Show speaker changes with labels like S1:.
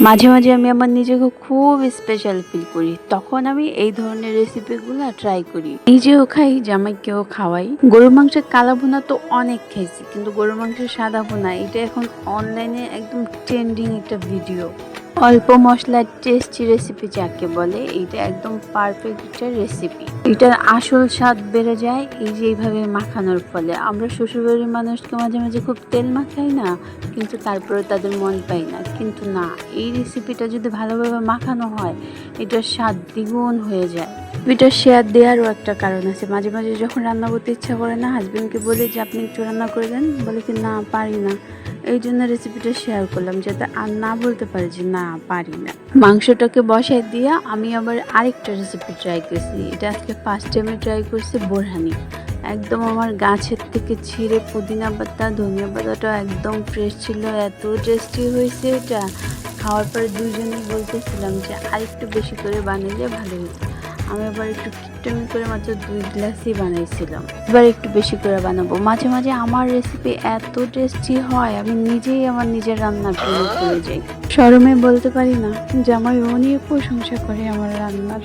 S1: মাঝে মাঝে আমি আমার নিজেকে খুব স্পেশাল ফিল করি, তখন আমি এই ধরনের রেসিপিগুলো ট্রাই করি। নিজেও খাই, জামাইকেও খাওয়াই। গরুর মাংসের কালা ভুনা তো অনেক খেয়েছি, কিন্তু গরুর মাংসের সাদা ভুনা এটা এখন অনলাইনে একদম ট্রেন্ডিং একটা ভিডিও। অল্প মশলার টেস্টি রেসিপি যাকে বলে, এটা একদম পারফেক্ট একটা রেসিপি। এটার আসল স্বাদ বেড়ে যায় এই যে এইভাবে মাখানোর ফলে। আমরা শ্বশুরবাড়ির মানুষকে মাঝে মাঝে খুব তেল মাখাই না, কিন্তু তারপরে তাদের মন পাই না। কিন্তু না, এই রেসিপিটা যদি ভালোভাবে মাখানো হয়, এটার স্বাদ দ্বিগুণ হয়ে যায়। এটা শেয়ার দেওয়ারও একটা কারণ আছে। মাঝে মাঝে যখন রান্না করতে ইচ্ছা করে না, হাজবেন্ডকে বলি যে আপনি একটু রান্না করে দেন, বলে কি না পারি না। এই জন্য রেসিপিটা শেয়ার করলাম, যাতে আর না বলতে পারি যে না পারি না। মাংসটাকে বসাই দিয়ে আমি আবার আরেকটা রেসিপি ট্রাই করছি। এটা আজকে ফার্স্ট টাইমে ট্রাই করছি বোরহানি। একদম আমার গাছের থেকে ছিঁড়ে পুদিনা পাতা, ধনিয়া পাতাটা একদম ফ্রেশ ছিল, এত টেস্টি হয়েছে এটা। খাওয়ার পরে দুইজনেই বলতেছিলাম যে আরেকটু বেশি করে বানাইলে ভালো হতো। আমি আবার একটু কিপটামি করে মাত্র 2 গ্লাসই বানাইছিলাম। এবার একটু বেশি করে বানাবো। মাঝে মাঝে আমার রেসিপি এত টেস্টি হয়, আমি নিজেই আমার নিজের রান্না করে যাই। শরমে বলতে পারি না, জামাই অনেক প্রশংসা করে আমার রান্নার।